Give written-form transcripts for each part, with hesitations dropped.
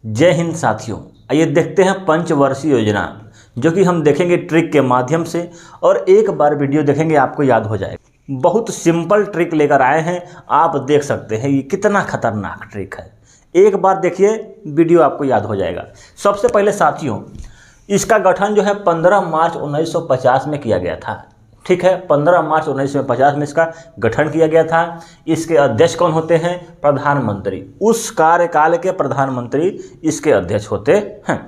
जय हिंद साथियों, आइए देखते हैं पंचवर्षीय योजना, जो कि हम देखेंगे ट्रिक के माध्यम से। और एक बार वीडियो देखेंगे आपको याद हो जाएगा। बहुत सिंपल ट्रिक लेकर आए हैं, आप देख सकते हैं ये कितना खतरनाक ट्रिक है। एक बार देखिए वीडियो, आपको याद हो जाएगा। सबसे पहले साथियों, इसका गठन जो है 15 मार्च 1950 में किया गया था। ठीक है, 15 मार्च 1950 में इसका गठन किया गया था। इसके अध्यक्ष कौन होते हैं? प्रधानमंत्री। उस कार्यकाल के प्रधानमंत्री इसके अध्यक्ष होते हैं।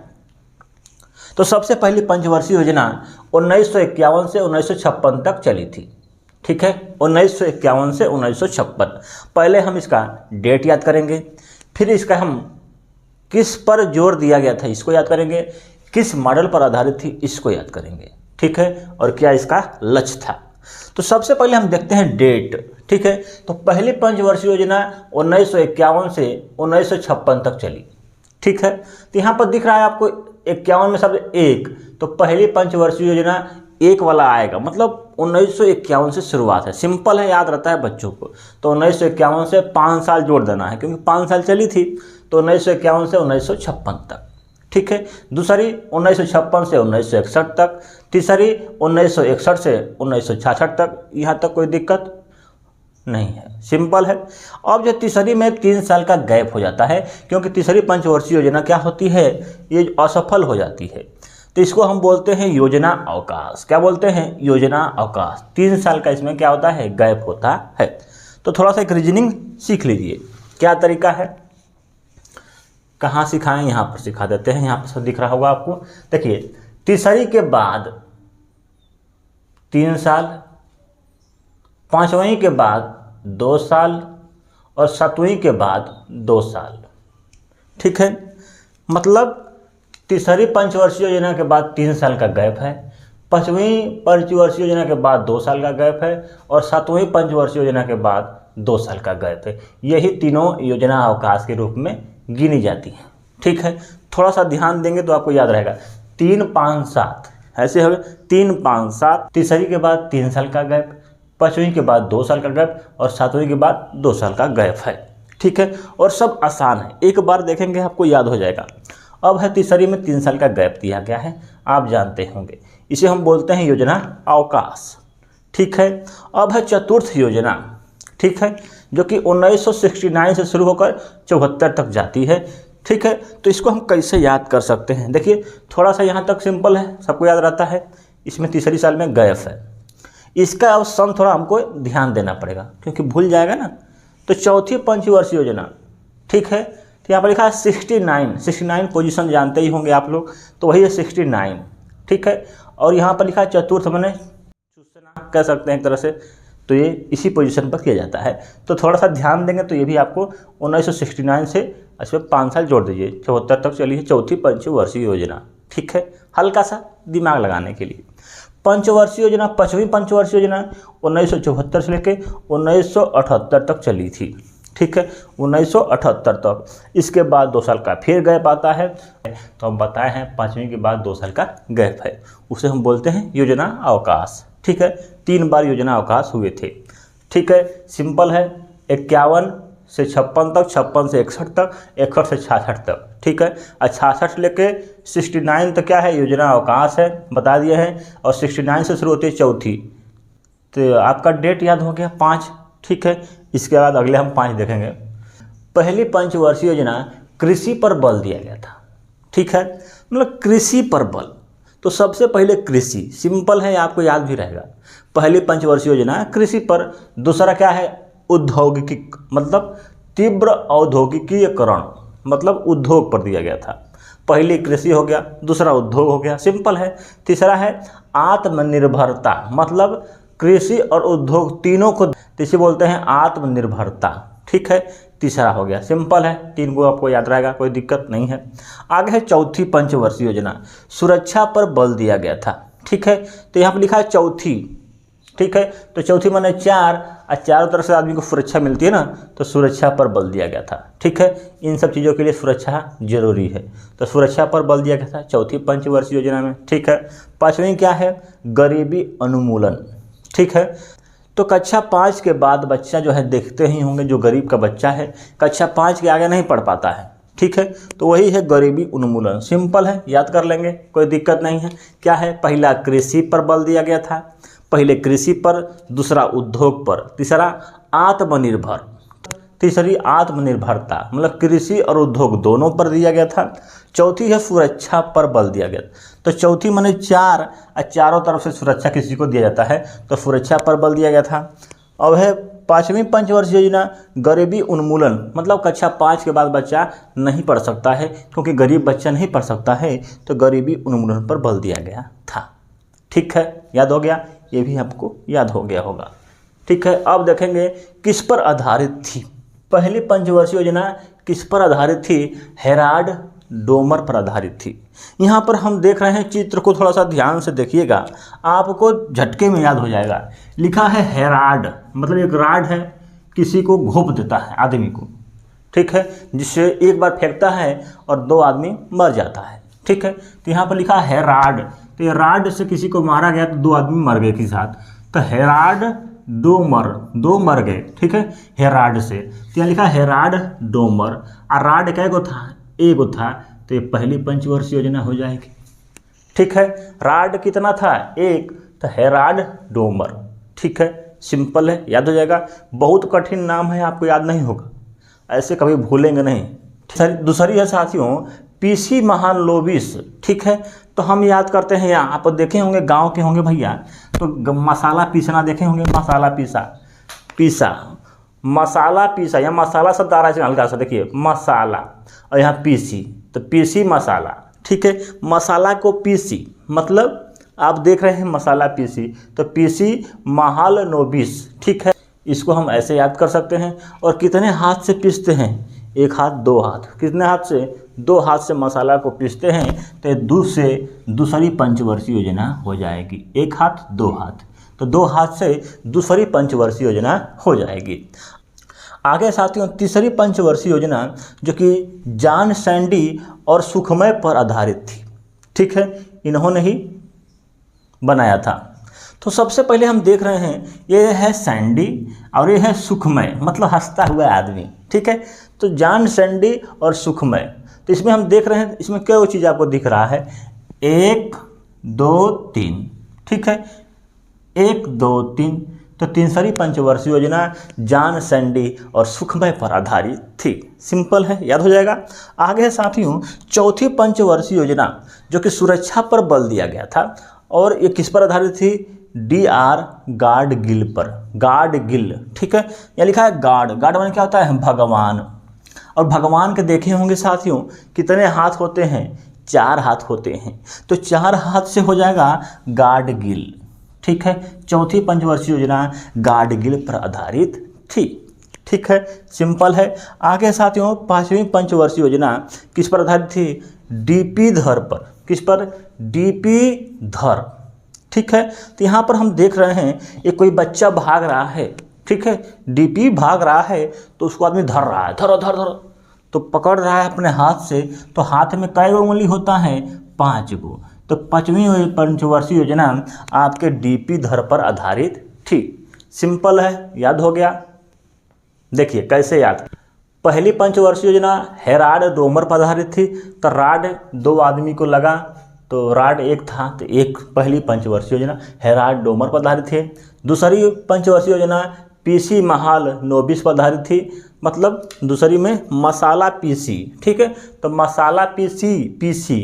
तो सबसे पहली पंचवर्षीय योजना 1951 से 1956 तक चली थी। ठीक है, 1951 से 1956। पहले हम इसका डेट याद करेंगे, फिर इसका हम किस पर जोर दिया गया था इसको याद करेंगे, किस मॉडल पर आधारित थी इसको याद करेंगे। ठीक है, और क्या इसका लक्ष्य था। तो सबसे पहले हम देखते हैं डेट। ठीक है, तो पहली पंचवर्षीय योजना 1951 से 1956 तक चली। ठीक है, तो यहाँ पर दिख रहा है आपको 51 में शब्द एक, तो पहली पंचवर्षीय योजना एक वाला आएगा, मतलब 1951 से शुरुआत है। सिंपल है, याद रहता है बच्चों को। तो 1951 से 5 साल जोड़ देना है, क्योंकि 5 साल चली थी। तो 1951 से 1956 तक। ठीक है, दूसरी 1956 से 1961 तक, तीसरी 1961 से 1966 तक। यहाँ तक कोई दिक्कत नहीं है, सिंपल है। अब जो तीसरी में 3 साल का गैप हो जाता है, क्योंकि तीसरी पंचवर्षीय योजना क्या होती है, ये असफल हो जाती है। तो इसको हम बोलते हैं योजना अवकाश। क्या बोलते हैं? योजना अवकाश। 3 साल का इसमें क्या होता है, गैप होता है। तो थोड़ा सा एक रीजनिंग सीख लीजिए, क्या तरीका है, कहाँ सिखाएं, यहाँ पर सिखा देते हैं। यहाँ पर सब दिख रहा होगा आपको। देखिए, तीसरी के बाद 3 साल, पांचवीं के बाद 2 साल और 7वीं के बाद 2 साल। ठीक है, मतलब तीसरी पंचवर्षीय योजना के बाद 3 साल का गैप है, पांचवीं पंचवर्षीय योजना के बाद 2 साल का गैप है, और 7वीं पंचवर्षीय योजना के बाद 2 साल का गैप है। यही तीनों योजना अवकाश के रूप में गिनी जाती है। ठीक है, थोड़ा सा ध्यान देंगे तो आपको याद रहेगा। 3, 5, 7 ऐसे हो गए। 3, 5, 7, तीसरी के बाद 3 साल का गैप, पांचवीं के बाद 2 साल का गैप, और 7वीं के बाद 2 साल का गैप है। ठीक है, और सब आसान है, एक बार देखेंगे आपको याद हो जाएगा। अब है तीसरी में 3 साल का गैप दिया गया है, आप जानते होंगे, इसे हम बोलते हैं योजना अवकाश। ठीक है, अब है चतुर्थ योजना। ठीक है, जो कि 1969 से शुरू होकर 74 तक जाती है। ठीक है, तो इसको हम कैसे याद कर सकते हैं? देखिए, थोड़ा सा यहाँ तक सिंपल है, सबको याद रहता है। इसमें तीसरी साल में गैप है, इसका अब सन थोड़ा हमको ध्यान देना पड़ेगा, क्योंकि भूल जाएगा ना। तो चौथी पंचवर्षीय योजना, ठीक है, तो यहाँ पर लिखा है 69 पोजीशन जानते ही होंगे आप लोग, तो वही है 69। ठीक है, और यहाँ पर लिखा है चतुर्थ, मैंने चूसना कह सकते हैं एक तरह से, तो ये इसी पोजीशन पर किया जाता है। तो थोड़ा सा ध्यान देंगे तो ये भी आपको 1969 से इसमें 5 साल जोड़ दीजिए, 74 तक चली है चौथी पंचवर्षीय योजना। ठीक है, हल्का सा दिमाग लगाने के लिए। पंचवर्षीय योजना, पांचवी पंचवर्षीय योजना 1974 से लेकर 1978 तक चली थी। ठीक है, 1978 तक। इसके बाद 2 साल का फिर गैप आता है। तो हम बताए हैं पांचवी के बाद 2 साल का गैप है, उसे हम बोलते हैं योजना अवकाश। ठीक है, 3 बार योजना अवकाश हुए थे। ठीक है, सिंपल है। 51 से 56 तक, 56 से 61 तक, 61 से 66 तक। ठीक है, और 66 लेके 69 तक क्या है, योजना अवकाश है, बता दिए हैं। और 69 से शुरू होती है चौथी। तो आपका डेट याद हो गया 5। ठीक है, इसके बाद अगले हम 5 देखेंगे। पहली पंचवर्षीय योजना कृषि पर बल दिया गया था। ठीक है, मतलब कृषि पर बल। तो सबसे पहले कृषि, सिंपल है, आपको याद भी रहेगा। पहली पंचवर्षीय योजना कृषि पर। दूसरा क्या है, औद्योगिक, मतलब तीव्र औद्योगिकीकरण, मतलब उद्योग पर दिया गया था। पहली कृषि हो गया, दूसरा उद्योग हो गया, सिंपल है। तीसरा है आत्मनिर्भरता, मतलब कृषि और उद्योग तीनों को इसे बोलते हैं आत्मनिर्भरता। ठीक है, तीसरा हो गया, सिंपल है, 3 को आपको याद रहेगा, कोई दिक्कत नहीं है। आगे है चौथी पंचवर्षीय योजना, सुरक्षा पर बल दिया गया था। ठीक है, तो यहाँ पर लिखा है चौथी। ठीक है, तो चौथी माने 4, और चारों तरफ से आदमी को सुरक्षा मिलती है ना, तो सुरक्षा पर बल दिया गया था। ठीक है, इन सब चीज़ों के लिए सुरक्षा जरूरी है, तो सुरक्षा पर बल दिया गया था चौथी पंचवर्षीय योजना में। ठीक है, पांचवी क्या है, गरीबी उन्मूलन। ठीक है, तो कक्षा 5 के बाद बच्चा जो है देखते ही होंगे, जो गरीब का बच्चा है कक्षा 5 के आगे नहीं पढ़ पाता है, ठीक है, तो वही है गरीबी उन्मूलन। सिंपल है, याद कर लेंगे, कोई दिक्कत नहीं है। क्या है, पहला कृषि पर बल दिया गया था, पहले कृषि पर, दूसरा उद्योग पर, तीसरा आत्मनिर्भर, तीसरी आत्मनिर्भरता, मतलब कृषि और उद्योग दोनों पर दिया गया था। चौथी है सुरक्षा पर बल दिया गया। तो चौथी माने चार, चारों तरफ से सुरक्षा किसी को दिया जाता है, तो सुरक्षा पर बल दिया गया था। अब है पाँचवीं पंचवर्षीय योजना गरीबी उन्मूलन, मतलब कक्षा 5 के बाद बच्चा नहीं पढ़ सकता है, क्योंकि गरीब बच्चा नहीं पढ़ सकता है, तो गरीबी उन्मूलन पर बल दिया गया था। ठीक है, याद हो गया, ये भी आपको याद हो गया होगा। ठीक है, अब देखेंगे किस पर आधारित थी। पहली पंचवर्षीय योजना किस पर आधारित थी, हेराल्ड डोमर पर आधारित थी। यहाँ पर हम देख रहे हैं, चित्र को थोड़ा सा ध्यान से देखिएगा, आपको झटके में याद हो जाएगा। लिखा है हेराल्ड, मतलब एक राड है, किसी को घोंप देता है आदमी को, ठीक है, जिससे एक बार फेंकता है और 2 आदमी मर जाता है। ठीक है, तो यहाँ पर लिखा है राड, तो ये राड से किसी को मारा गया तो 2 आदमी मर गए किसी साथ, तो हेराल्ड डोमर, 2 मर गए। ठीक है, हेराल्ड से, तो यहाँ लिखा हेराल्ड डोमर। और राड कै गो था, एगो था, तो ये पहली पंचवर्षीय योजना हो जाएगी। ठीक है, राड कितना था, 1, तो हेराल्ड डोमर। ठीक है, सिंपल है, याद हो जाएगा। बहुत कठिन नाम है, आपको याद नहीं होगा, ऐसे कभी भूलेंगे नहीं। दूसरी है साथियों पीसी महालनोबिस। ठीक है, तो हम याद करते हैं, यहाँ आप देखे होंगे, गांव के होंगे भैया, तो मसाला पीसना देखे होंगे, मसाला पीसा, या मसाला शब्द आ रहा है हल्का सा, देखिए मसाला, और यहाँ पीसी, तो पीसी मसाला। ठीक है, मसाला को पीसी, मतलब आप देख रहे हैं मसाला पीसी, तो पीसी महालनोबिस। ठीक है, इसको हम ऐसे याद कर सकते हैं। और कितने हाथ से पीसते हैं, 1 हाथ 2 हाथ, कितने हाथ से, 2 हाथ से मसाला को पीसते हैं, तो दूसरी पंचवर्षीय योजना हो जाएगी। 1 हाथ 2 हाथ, तो 2 हाथ से दूसरी पंचवर्षीय योजना हो जाएगी। आगे साथियों तीसरी पंचवर्षीय योजना जो कि जॉन सैंडी और सुखमय पर आधारित थी। ठीक है, इन्होंने ही बनाया था। तो सबसे पहले हम देख रहे हैं, ये है सैंडी और ये है सुखमय, मतलब हंसता हुआ आदमी। ठीक है, तो जॉन सैंडी और सुखमय, तो इसमें हम देख रहे हैं, इसमें क्या चीज़ आपको दिख रहा है, 1 2 3। ठीक है, 1 2 3, तो तीसरी पंचवर्षीय योजना जॉन सैंडी और सुखमय पर आधारित थी। सिंपल है, याद हो जाएगा। आगे है साथियों चौथी पंचवर्षीय योजना जो कि सुरक्षा पर बल दिया गया था, और ये किस पर आधारित थी, DR गाडगिल पर, गाडगिल। ठीक है, यहाँ लिखा है गाड माने क्या होता है, भगवान। और भगवान के देखे होंगे साथियों कितने हाथ होते हैं, 4 हाथ होते हैं, तो 4 हाथ से हो जाएगा गाडगिल। ठीक है, चौथी पंचवर्षीय योजना गाडगिल पर आधारित थी। ठीक है, सिंपल है। आगे साथियों पांचवी पंचवर्षीय योजना किस पर आधारित थी, DP धर पर। किस पर, DP धर। ठीक है, तो यहाँ पर हम देख रहे हैं ये कोई बच्चा भाग रहा है। ठीक है, DP भाग रहा है, तो उसको आदमी धर रहा है, धरो धर धरो, तो पकड़ रहा है अपने हाथ से, तो हाथ में कै गो उंगली होता है, 5 गो। तो पांचवी पंचवर्षीय योजना आपके DP धर पर आधारित थी। सिंपल है, याद हो गया। देखिए कैसे याद, पहली पंचवर्षीय योजना हेराल्ड डोमर पर आधारित थी, तो राड 2 आदमी को लगा, तो राड 1 था, तो 1 पहली पंचवर्षीय योजना हेराल्ड डोमर पर आधारित थी। दूसरी पंचवर्षीय योजना पीसी महालनोबिस पर आधारित थी, मतलब दूसरी में मसाला पीसी। ठीक है, तो मसाला पीसी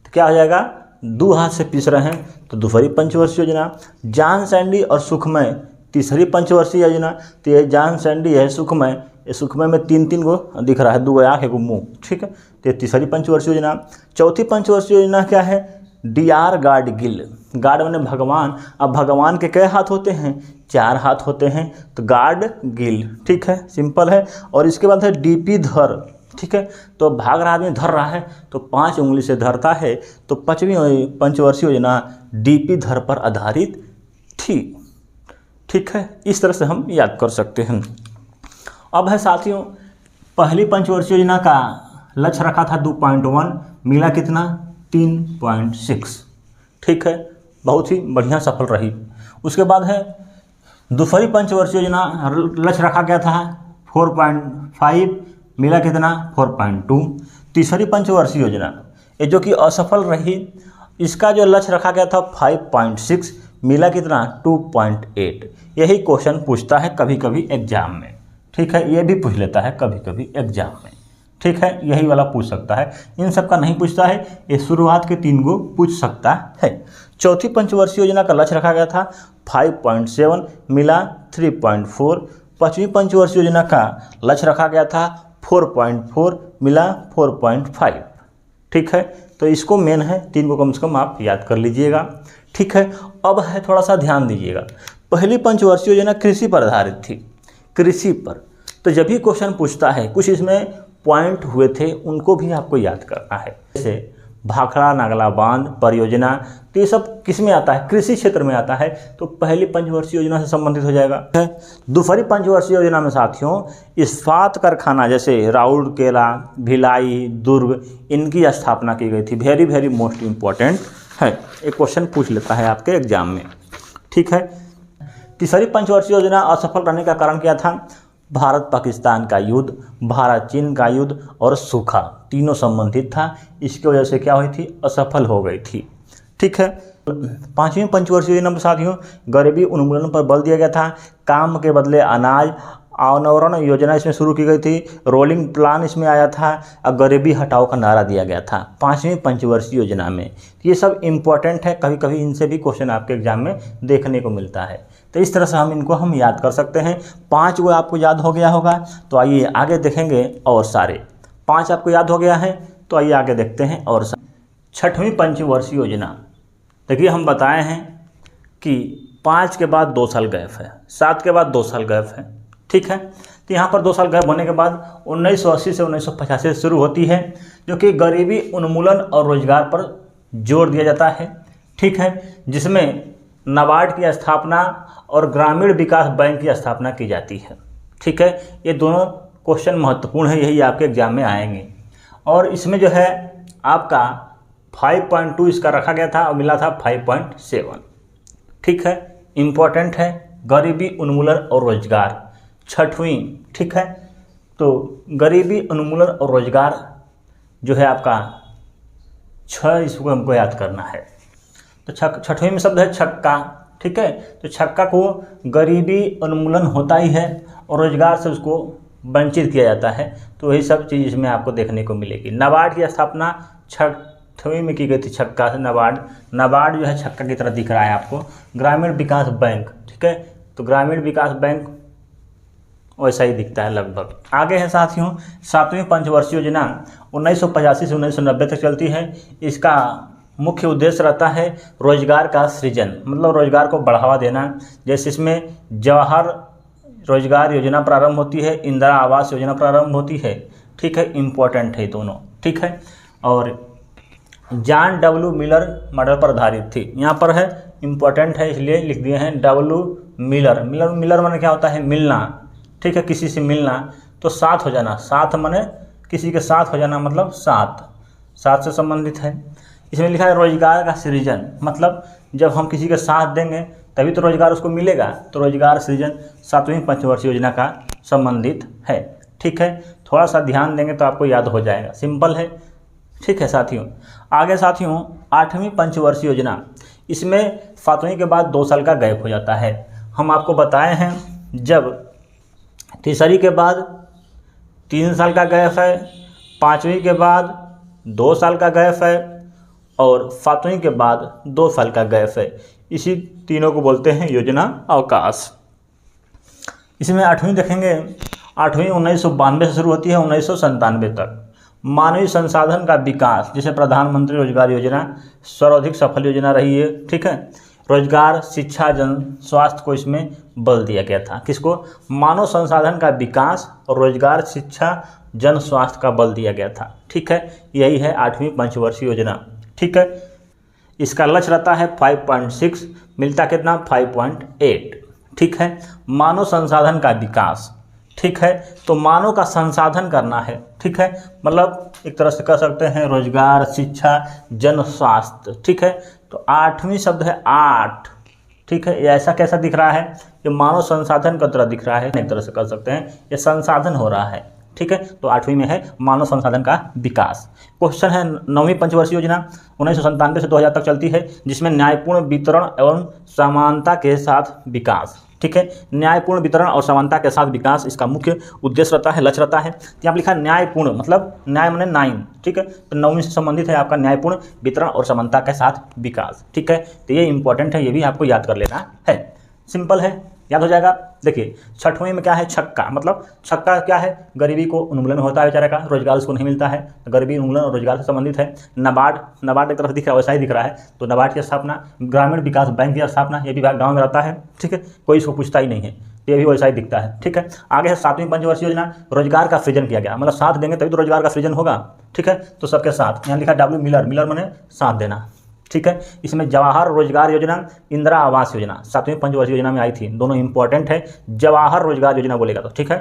तो क्या हो जाएगा, 2 हाथ से पीस रहे हैं, तो दूसरी पंचवर्षीय योजना। जॉन सैंडी और सुखमय तीसरी पंचवर्षीय योजना, तो ये जॉन सैंडी है, सुखमय, ये सुखमय में 3 गो दिख रहा है, 2 आँख 1 मुँह। ठीक है, तो ये तीसरी पंचवर्षीय योजना। चौथी पंचवर्षीय योजना क्या है, DR गाडगिल, गाड माने भगवान। अब भगवान के कई हाथ होते हैं, 4 हाथ होते हैं, तो गाडगिल। ठीक है, सिंपल है। और इसके बाद है DP धर। ठीक है, तो भाग रहा आदमी धर रहा है, तो 5 उंगली से धरता है, तो पांचवी पंचवर्षीय योजना DP धर पर आधारित थी। ठीक है, इस तरह से हम याद कर सकते हैं। अब है साथियों पहली पंचवर्षीय योजना का लक्ष्य रखा था 2.1, मिला कितना, 3.6। ठीक है, बहुत ही बढ़िया सफल रही। उसके बाद है दूसरी पंचवर्षीय योजना, लक्ष्य रखा गया था 4.5, मिला कितना 4.2। तीसरी पंचवर्षीय योजना ये जो कि असफल रही, इसका जो लक्ष्य रखा गया था 5.6, मिला कितना 2.8। यही क्वेश्चन पूछता है कभी कभी एग्जाम में, ठीक है, ये भी पूछ लेता है कभी कभी एग्जाम में, ठीक है, यही वाला पूछ सकता है। इन सब का नहीं पूछता है, ये शुरुआत के 3 गो पूछ सकता है। चौथी पंचवर्षीय योजना का लक्ष्य रखा गया था 5.7, मिला 3.4। पांचवी पंचवर्षीय योजना का लक्ष्य रखा गया था 4.4, मिला 4.5, ठीक है। तो इसको मेन है, 3 को कम से कम आप याद कर लीजिएगा, ठीक है। अब है थोड़ा सा ध्यान दीजिएगा, पहली पंचवर्षीय योजना कृषि पर आधारित थी, कृषि पर। तो जब भी क्वेश्चन पूछता है कुछ इसमें पॉइंट हुए थे, उनको भी आपको याद करना है। जैसे भाखड़ा नागला बांध परियोजना, तो ये सब किस में आता है, कृषि क्षेत्र में आता है, तो पहली पंचवर्षीय योजना से संबंधित हो जाएगा। दूसरी पंचवर्षीय योजना में साथियों इस्पात कारखाना जैसे राउरकेला, भिलाई, दुर्ग, इनकी स्थापना की गई थी। वेरी वेरी मोस्ट इम्पॉर्टेंट है, एक क्वेश्चन पूछ लेता है आपके एग्जाम में, ठीक है। तीसरी पंचवर्षीय योजना असफल रहने का कारण क्या था, भारत पाकिस्तान का युद्ध, भारत चीन का युद्ध और सूखा, तीनों संबंधित था, इसकी वजह से क्या हुई थी, असफल हो गई थी, ठीक है। पांचवी पंचवर्षीय योजना में साथियों गरीबी उन्मूलन पर बल दिया गया था, काम के बदले अनाज, अनावरण योजना इसमें शुरू की गई थी, रोलिंग प्लान इसमें आया था और गरीबी हटाओ का नारा दिया गया था पांचवी पंचवर्षीय योजना में। ये सब इम्पोर्टेंट है, कभी कभी इनसे भी क्वेश्चन आपके एग्जाम में देखने को मिलता है। तो इस तरह से हम याद कर सकते हैं। 5 वो आपको याद हो गया होगा, तो आइए आगे देखेंगे। और सारे 5 आपको याद हो गया है, तो आइए आगे देखते हैं। और छठवीं पंचवर्षीय योजना, देखिए हम बताए हैं कि 5 के बाद 2 साल गैप है, 7 के बाद 2 साल गैप है, ठीक है। तो यहाँ पर 2 साल गैप होने के बाद 1980 से 1985 से शुरू होती है, जो कि गरीबी उन्मूलन और रोजगार पर जोर दिया जाता है, ठीक है, जिसमें नाबार्ड की स्थापना और ग्रामीण विकास बैंक की स्थापना की जाती है, ठीक है। ये दोनों क्वेश्चन महत्वपूर्ण है, यही आपके एग्जाम में आएंगे। और इसमें जो है आपका 5.2 इसका रखा गया था और मिला था 5.7, ठीक है, इम्पोर्टेंट है। गरीबी उन्मूलन और रोजगार छठवीं, ठीक है। तो गरीबी उन्मूलन और रोजगार जो है आपका 6, इसको हमको याद करना है। तो छठवीं में शब्द है छक्का, ठीक है। तो छक्का को गरीबी उन्मूलन होता ही है और रोजगार से उसको वंचित किया जाता है, तो वही सब चीज़ इसमें आपको देखने को मिलेगी। नाबार्ड की स्थापना छठवीं में की गई थी, छक्का से नाबार्ड जो है छक्का की तरह दिख रहा है आपको। ग्रामीण विकास बैंक, ठीक है, तो ग्रामीण विकास बैंक वैसा ही दिखता है लगभग। आगे है साथियों 7वीं पंचवर्षीय योजना 1985 से 1990 तक चलती है। इसका मुख्य उद्देश्य रहता है रोजगार का सृजन, मतलब रोजगार को बढ़ावा देना। जैसे इसमें जवाहर रोजगार योजना प्रारंभ होती है, इंदिरा आवास योजना प्रारंभ होती है, ठीक है, इम्पोर्टेंट है दोनों, ठीक है। और जॉन डब्ल्यू मिलर मॉडल पर आधारित थी, यहाँ पर है इम्पोर्टेंट है इसलिए लिख दिए हैं डब्ल्यू मिलर। मिलर माने क्या होता है, मिलना, ठीक है, किसी से मिलना, तो साथ हो जाना, साथ माने किसी के साथ हो जाना, मतलब साथ से संबंधित है। इसमें लिखा है रोजगार का सृजन, मतलब जब हम किसी के साथ देंगे तभी तो रोजगार उसको मिलेगा, तो रोजगार सृजन 7वीं पंचवर्षीय योजना का संबंधित है, ठीक है। थोड़ा सा ध्यान देंगे तो आपको याद हो जाएगा, सिंपल है, ठीक है साथियों। आगे साथियों 8वीं पंचवर्षीय योजना, इसमें 7वीं के बाद 2 साल का गैप हो जाता है। हम आपको बताए हैं जब तीसरी के बाद 3 साल का गैप है, 5वीं के बाद 2 साल का गैप है और 7वीं के बाद 2 साल का गैप है। इसी तीनों को बोलते हैं योजना अवकाश। इसमें 8वीं देखेंगे, 8वीं 1992 से शुरू होती है 1997 तक। मानवीय संसाधन का विकास, जैसे प्रधानमंत्री रोजगार योजना सर्वाधिक सफल योजना रही है, ठीक है। रोजगार, शिक्षा, जन स्वास्थ्य को इसमें बल दिया गया था। किसको, मानव संसाधन का विकास और रोजगार, शिक्षा, जन स्वास्थ्य का बल दिया गया था, ठीक है। यही है 8वीं पंचवर्षीय योजना, ठीक है। इसका लक्ष्य रहता है 5.6, मिलता कितना 5.8, ठीक है। मानव संसाधन का विकास, ठीक है, तो मानव का संसाधन करना है, ठीक है, मतलब एक तरह से कह सकते हैं रोजगार, शिक्षा, जन स्वास्थ्य, ठीक है। तो 8वीं शब्द है 8, ठीक है। ये ऐसा कैसा दिख रहा है, ये मानव संसाधन का तरह दिख रहा है, एक तरह से कह सकते हैं ये संसाधन हो रहा है, ठीक है, तो 8वीं में है मानव संसाधन का विकास। क्वेश्चन है 9वीं पंचवर्षीय योजना 1997 से 2000 तक चलती है, जिसमें न्यायपूर्ण वितरण एवं समानता के साथ विकास। ठीक है, न्यायपूर्ण वितरण और समानता के साथ विकास इसका मुख्य उद्देश्य रहता है, लक्ष्य रहता है। तो यहाँ पर लिखा है न्यायपूर्ण, मतलब न्याय माने 9, ठीक है, तो 9वीं से संबंधित है आपका न्यायपूर्ण वितरण और समानता के साथ विकास। ठीक है, तो ये इंपॉर्टेंट है, ये भी आपको याद कर लेना है। सिंपल है, याद हो जाएगा। देखिए 6वीं में क्या है, छक्का, मतलब छक्का क्या है, गरीबी को उन्मूलन होता है बेचारे का, रोजगार उसको नहीं मिलता है, गरीबी उन्मूलन और रोजगार से संबंधित है। नाबार्ड एक तरफ दिख रहा है, वैसा ही दिख रहा है, तो नाबार्ड की स्थापना, ग्रामीण विकास बैंक की स्थापना, ये भी गाँव में रहता है। ठीक है, कोई इसको पूछता ही नहीं है, ये भी वैसा ही दिखता है। ठीक है, आगे है 7वीं पंचवर्षीय योजना, रोजगार का सृजन किया गया, मतलब साथ देंगे तभी तो रोजगार का सृजन होगा। ठीक है, तो सबके साथ, यहाँ लिखा डब्ल्यू मिलर माने साथ देना। ठीक है, इसमें जवाहर रोजगार योजना, इंदिरा आवास योजना 7वीं पंचवर्षीय योजना में आई थी, दोनों इंपॉर्टेंट है। जवाहर रोजगार योजना बोलेगा तो ठीक है,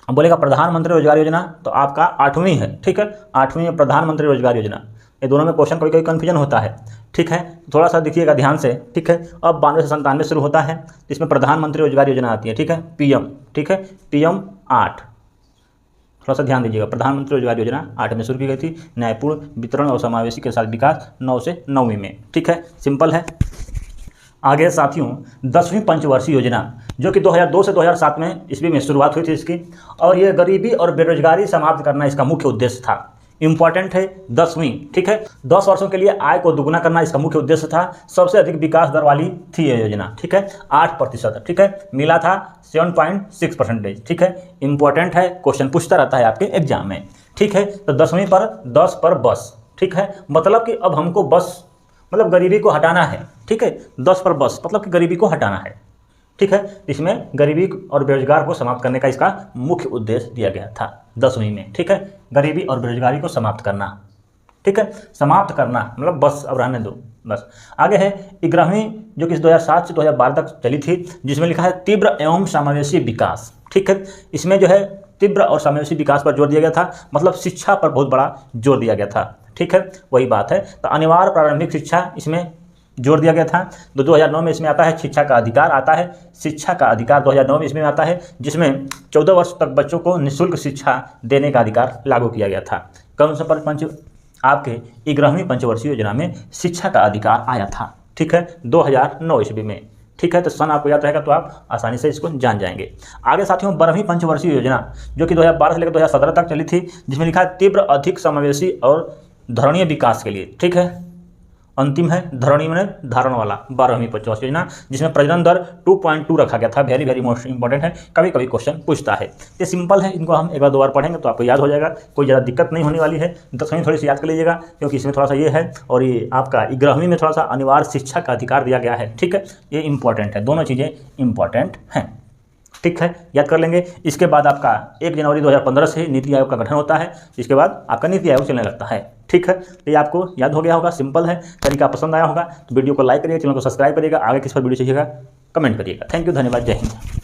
अब बोलेगा प्रधानमंत्री रोजगार योजना तो आपका 8वीं है। ठीक है, 8वीं में प्रधानमंत्री रोजगार योजना, ये दोनों में क्वेश्चन कभी कभी कन्फ्यूजन होता है। ठीक है, थोड़ा सा देखिएगा ध्यान से। ठीक है, अब 92 से 97 शुरू होता है, इसमें प्रधानमंत्री रोजगार योजना आती है। ठीक है, पीएम, ठीक है, PM 8, थोड़ा सा ध्यान दीजिएगा। प्रधानमंत्री रोजगार योजना 8 में शुरू की गई थी, न्यायपूर्ण वितरण और समावेशी के साथ विकास 9 से 9वीं में। ठीक है, सिंपल है। आगे साथियों 10वीं पंचवर्षीय योजना जो कि 2002 से 2007 में ईस्वी में शुरुआत हुई थी इसकी, और ये गरीबी और बेरोजगारी समाप्त करना इसका मुख्य उद्देश्य था। इंपॉर्टेंट है 10वीं। ठीक है, 10 वर्षों के लिए आय को दुगुना करना इसका मुख्य उद्देश्य था। सबसे अधिक विकास दर वाली थी ये योजना। ठीक है, 8%। ठीक है, मिला था 7.6%। ठीक है, इंपॉर्टेंट है, क्वेश्चन पूछता रहता है आपके एग्जाम में। ठीक है, तो 10वीं पर 10 पर बस। ठीक है, मतलब कि अब हमको बस मतलब गरीबी को हटाना है। ठीक है, 10 पर बस मतलब कि गरीबी को हटाना है। ठीक है, इसमें गरीबी और बेरोजगार को समाप्त करने का इसका मुख्य उद्देश्य दिया गया था 10वीं में। ठीक है, गरीबी और बेरोजगारी को समाप्त करना। ठीक है, समाप्त करना मतलब बस अब रहने दो बस। आगे है 11वीं जो कि 2007 से 2012 तक चली थी, जिसमें लिखा है तीव्र एवं समावेशी विकास। ठीक है, इसमें जो है तीव्र और समावेशी विकास पर जोर दिया गया था, मतलब शिक्षा पर बहुत बड़ा जोर दिया गया था। ठीक है, वही बात है। तो अनिवार्य प्रारंभिक शिक्षा इसमें जोर दिया गया था। 2009 में इसमें आता है शिक्षा का अधिकार आता है, शिक्षा का अधिकार 2009 में इसमें आता है, जिसमें 14 वर्ष तक बच्चों को निःशुल्क शिक्षा देने का अधिकार लागू किया गया था। कौन सा पंच आपके 11वीं पंचवर्षीय योजना में शिक्षा का अधिकार आया था। ठीक है, 2009 ईस्वी में। ठीक है, तो सन आपको याद रहेगा तो आप आसानी से इसको जान जाएंगे। आगे साथियों 12वीं पंचवर्षीय योजना जो कि 2012 से लेकर 2017 तक चली थी, जिसमें लिखा है तीव्र अधिक समावेशी और धरणीय विकास के लिए। ठीक है, अंतिम है धरणी में धारण वाला 12वीं पंचवर्षीय योजना, जिसमें प्रजनन दर 2.2 रखा गया था। वेरी वेरी मोस्ट इंपॉर्टेंट है, कभी कभी क्वेश्चन पूछता है। ये सिंपल है, इनको हम एक बार 2 बार पढ़ेंगे तो आपको याद हो जाएगा, कोई ज़्यादा दिक्कत नहीं होने वाली है। 10वीं थोड़ी सी याद कर लीजिएगा, क्योंकि इसमें थोड़ा सा ये है, और ये आपका 11वीं में थोड़ा सा अनिवार्य शिक्षा का अधिकार दिया गया है। ठीक है, ये इंपॉर्टेंट है, दोनों चीज़ें इंपॉर्टेंट हैं। ठीक है, याद कर लेंगे। इसके बाद आपका 1 जनवरी 2015 से नीति आयोग का गठन होता है, इसके बाद आपका नीति आयोग चलने लगता है। ठीक है, तो ये आपको याद हो गया होगा, सिंपल है, तरीका पसंद आया होगा तो वीडियो को लाइक करिएगा, चैनल को सब्सक्राइब करिएगा, आगे किस पर वीडियो चाहिएगा कमेंट करिएगा। थैंक यू, धन्यवाद, जय हिंद।